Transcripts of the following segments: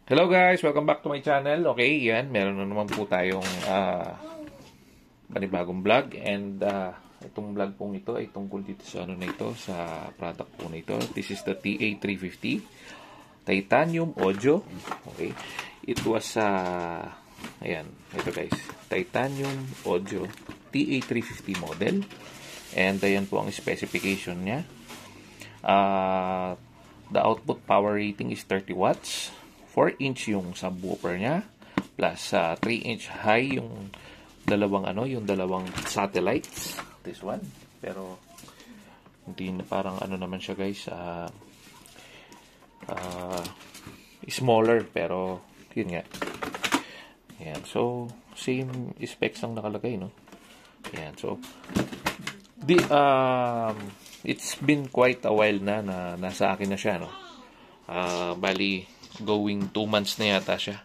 Hello guys! Welcome back to my channel. Okay, yan. Meron na naman po tayong panibagong vlog. And itong vlog pong ito ay tungkol dito sa ano na ito, sa product po na ito. This is the TA350 Titanium Audio. Okay. It was, ayan, ito guys. Titanium Audio TA350 model. And ayan po ang specification niya. The output power rating is 30 watts. 4-inch yung subwoofer niya plus 3-inch high yung dalawang satellites, this one, pero hindi na, parang ano naman siya guys, smaller, pero yun nga. Ayan, so same specs ang nakalagay, no? Ayan, so it's been quite a while na nasa akin na siya, no? Bali going 2 months na yata siya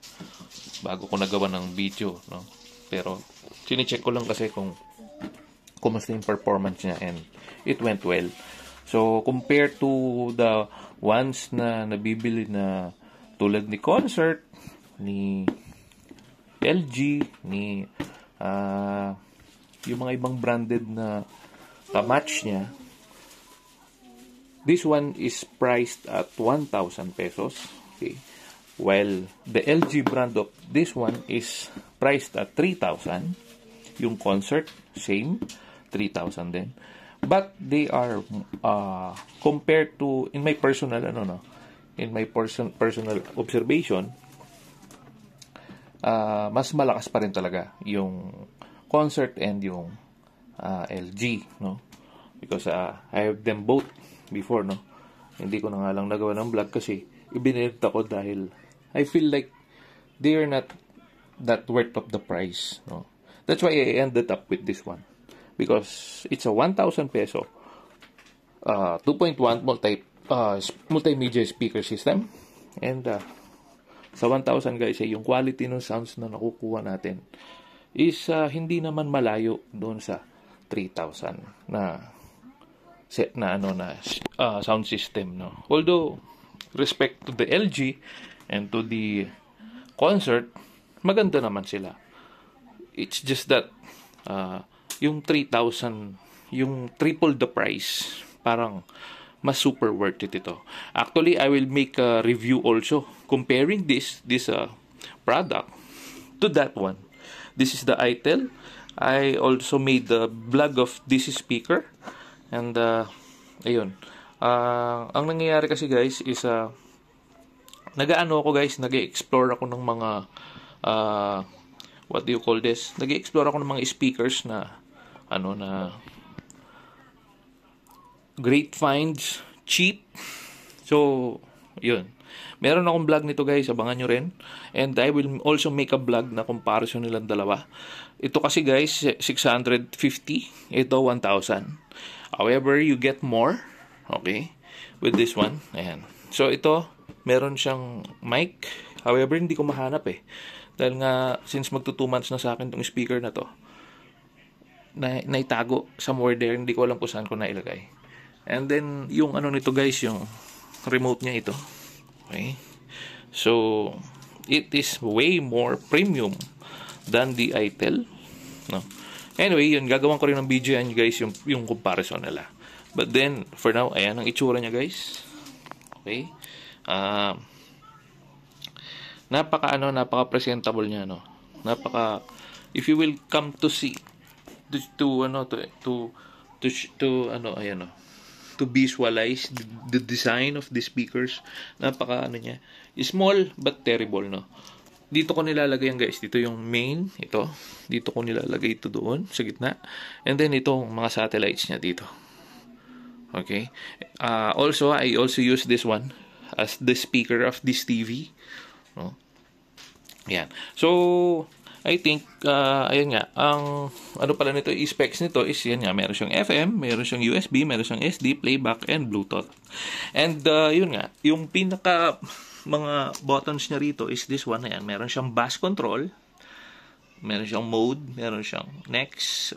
bago ko nagawa ng video, no? Pero sine-check ko lang kasi kung kumusta yung performance niya, and it went well. So compared to the ones na nabibili na tulad ni Concert, ni LG, ni yung mga ibang branded na kamatch niya, this one is priced at 1,000 pesos. Okay. While the LG brand of this one is priced at 3,000. Yung Concert, same, 3,000 din. But they are compared to, in my personal personal observation, mas malakas pa rin talaga yung Concert and yung LG, no? Because I have them both before, no? Hindi ko na nga lang nagawa ng vlog kasi ibinenta ko dahil I feel like they are not that worth of the price, no? That's why I ended up with this one, because it's a 1,000 peso 2.1 multimedia speaker system, and sa 1,000 guys, yung quality ng sounds na nakukuha natin is hindi naman malayo doon sa 3,000 na set na sound system, no? Although respect to the LG and to the Concert, maganda naman sila. It's just that yung 3,000, yung triple the price, parang mas super worth it ito. Actually, I will make a review also comparing this product to that one. This is the ITEL. I also made the vlog of this speaker, and ayun. Ang nangyayari kasi guys is nag-explore ako ng mga what do you call this? Nag-explore ako ng mga speakers na great finds, cheap. So, yun. Meron akong vlog nito guys, abangan nyo rin. And I will also make a vlog na comparison nilang dalawa. Ito kasi guys, 650. Ito, 1,000. However, you get more, okay, with this one. Ayan. So, ito, meron siyang mic. However, hindi ko mahanap dahil nga, since magto 2 months na sa akin itong speaker na to, naitago somewhere there. Hindi ko alam kung saan ko nailagay. And then, yung nito guys, yung remote niya ito. Okay. So, it is way more premium than the ITEL, no? Anyway, yun, gagawin ko rin ng video yan guys, yung comparison nila. But then, for now, ayan ang itsura niya guys. Okay. Napaka presentable niya, no? If you will come to see to visualize the design of the speakers, niya, small but terrible, no? Dito ko nilalagay yan guys, dito yung main, ito, dito ko nilalagay ito doon sa gitna, and then itong mga satellites niya dito. Okay. Also, I also use this one as the speaker of this TV, no? Yan. So, I think, ayun nga, ang pala nito, specs nito is yan nga, meron siyang FM, meron siyang USB, meron siyang SD, playback, and Bluetooth. And, yun nga, yung pinaka mga buttons niya rito is this one, ayan, meron siyang bass control, meron siyang mode, meron siyang next,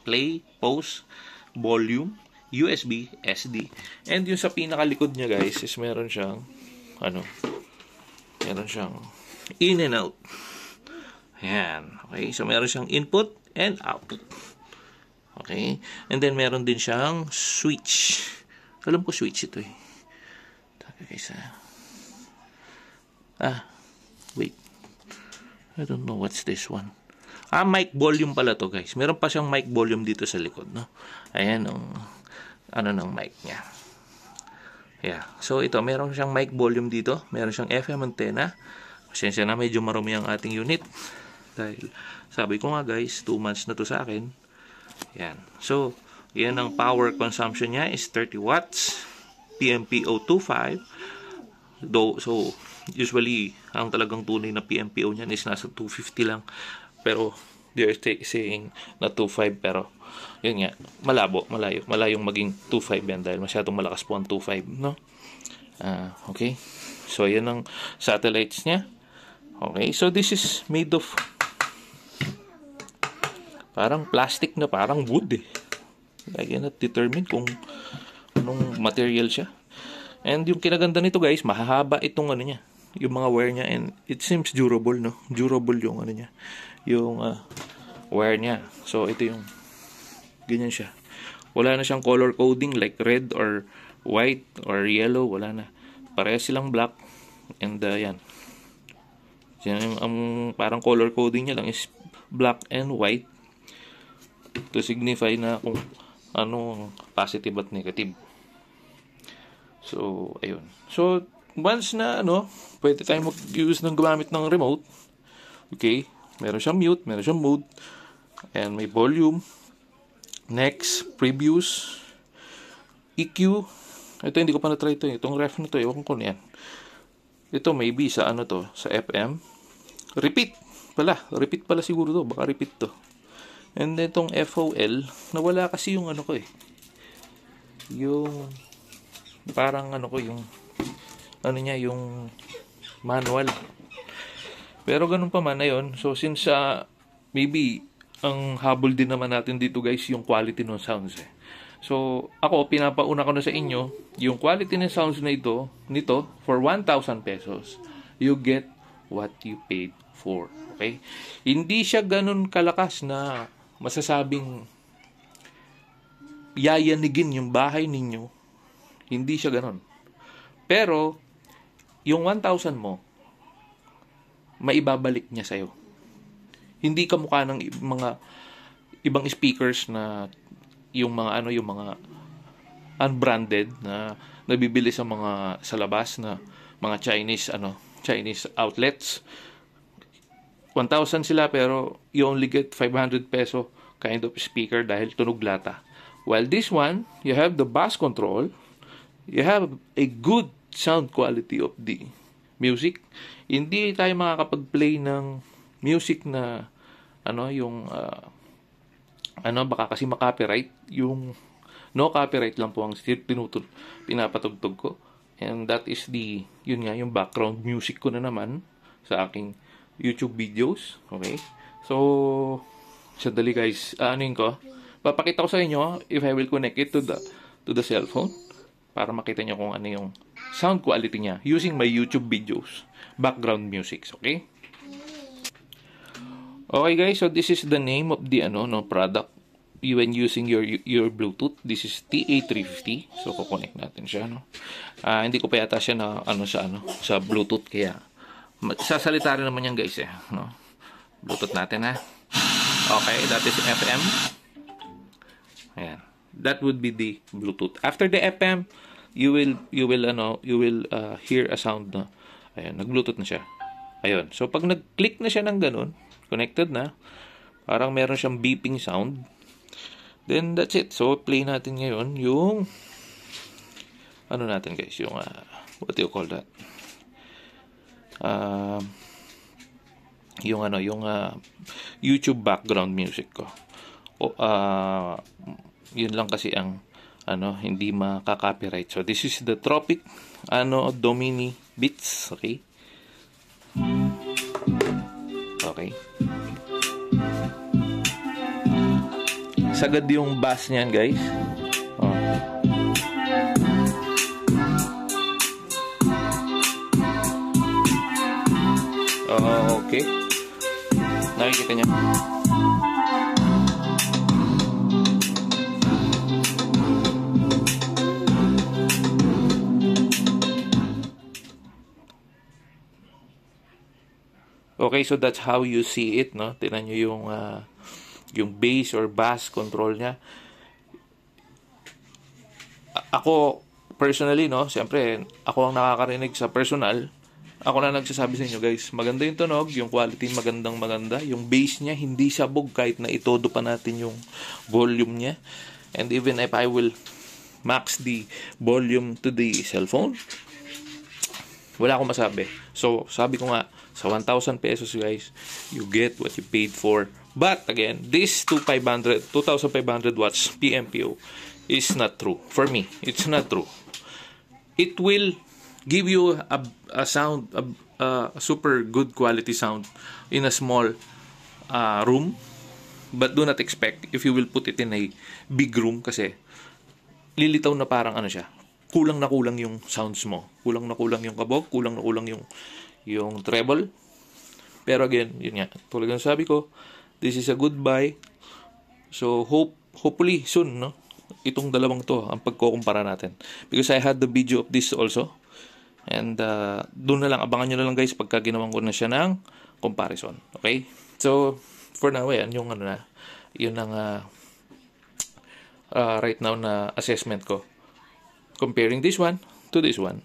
play, pause, volume, USB, SD. And yung sa pinakalikod niya guys is meron siyang meron siyang in and out. Ayan. Okay, so meron siyang input and output. Okay, and then meron din siyang switch. Alam ko switch ito eh. Okay, guys. Wait. I don't know what's this one. Mic volume pala to, guys. Meron pa siyang mic volume dito sa likod, no? Ayan ang ano ng mic niya. Yeah. So ito, meron siyang mic volume dito. Meron siyang FM antenna. Pasensya na, medyo marumi ang ating unit. Dahil sabi ko nga, guys, 2 months na to sa akin. Yan. So, yan ang power consumption niya is 30 watts. PMPO 2.5. So, usually, ang talagang tunay na PMPO niyan is nasa 250 lang. Pero, they're saying na 2.5. Pero, yun nga, malayong maging 2.5 yan dahil masyadong malakas po ang 2.5, no? Okay. So, yan ang satellites niya. Okay. So, this is made of parang plastic na parang wood eh. I cannot determine kung anong material siya. And yung kinaganda nito, guys, mahahaba itong ano niya, yung mga wire niya, and it seems durable, no? Durable yung ano niya, yung wire niya. So ito yung ganyan siya. Wala na siyang color coding like red or white or yellow, wala na. Parehas silang black, and yan. Yan ang parang color coding niya lang is black and white to signify na kung ano positive at negative. So, ayun. So, once na pwede tayong mag-use ng gumamit ng remote. Okay? Meron siyang mute, meron siyang mode, and may volume. Next, previews, EQ. Ito hindi ko pa na-try ito. Itong ref na to, ewan ko na yan. Ito maybe sa sa FM. Repeat pala siguro to. Baka repeat to. And then itong FOL, nawala kasi yung yung parang yung yung manual. Pero ganun pa man na yun. So since maybe ang habol din naman natin dito, guys, yung quality ng sounds eh. So ako pinapauna ko na sa inyo yung quality ng sounds nito for 1,000 pesos. You get what you paid for. Okay? Hindi siya ganun kalakas na masasabing yayanigin yung bahay ninyo. Hindi siya ganun. Pero, yung 1,000 mo, maibabalik niya sa'yo. Hindi kamukha ng mga ibang speakers na yung mga yung mga unbranded na nabibili sa mga sa labas na mga Chinese outlets. 1,000 sila pero you only get 500 peso kind of speaker dahil tunog lata. While this one, you have the bass control, you have a good sound quality of the music. Hindi tayo makakapag-play ng music na baka kasi makopyright. Yung no copyright lang po ang pinapatugtog ko. And that is yung background music ko na naman sa aking YouTube videos. Okay? So, sandali, guys. Papakita ko sa inyo if I will connect it to the cell phone para makita nyo kung ano yung sound quality niya using my YouTube videos. Background musics. Okay? Okay, guys. So, this is the name of the product when using your Bluetooth. This is TA350. So, kukonect natin siya. Hindi ko pa yata siya na sa Bluetooth, kaya sasalita rin naman yan, guys, Bluetooth natin, ha. Okay, that is FM. Ayan. That would be the Bluetooth. After the FM, you will hear a sound na ayan, nag-Bluetooth na siya. Ayun. So pag nag-click na siya ng ganun, connected na, parang meron siyang beeping sound. Then that's it. So play natin ngayon yung natin, guys, yung what do you call that? Yung YouTube background music ko. Yun lang kasi ang hindi makaka-copyright. So this is the Tropic Domini Beats, okay? Okay. Sagad yung bass niyan, guys. Okay. Nakikita niya. Okay, so that's how you see it, no? Tingnan nyo yung bass or bass control niya. Ako, personally, no? Siyempre, ako ang nakakarinig sa personal. Ako na nagsasabi sa inyo, guys. Maganda yung tunog, yung quality maganda. Yung bass niya, hindi sabog kahit na itodo pa natin yung volume niya. And even if I will max the volume to the cellphone, wala akong masabi. So, sabi ko nga, sa 1,000 pesos, guys, you get what you paid for. But, again, this 2,500 watts PMPO is not true. For me, it's not true. It will give you a sound, a super good quality sound in a small room. But do not expect if you will put it in a big room kasi lilitaw na parang ano siya. Kulang na kulang yung sounds mo. Kulang na kulang yung kabog, kulang na kulang yung treble. Pero again, yun nga, tulad ng sabi ko, this is a good buy. So hopefully soon, no? Itong dalawang to ang pagkukumpara natin. Because I had the video of this also. And doon na lang, abangan nyo na lang guys pagka ginawan ko na siya ng comparison. Okay? So, for now, yan, yung ano na, yun ang right now na assessment ko. Comparing this one to this one.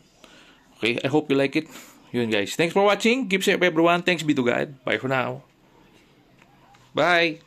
Okay, I hope you like it. Yun guys. Thanks for watching. Keep safe everyone. Thanks be to God. Bye for now. Bye.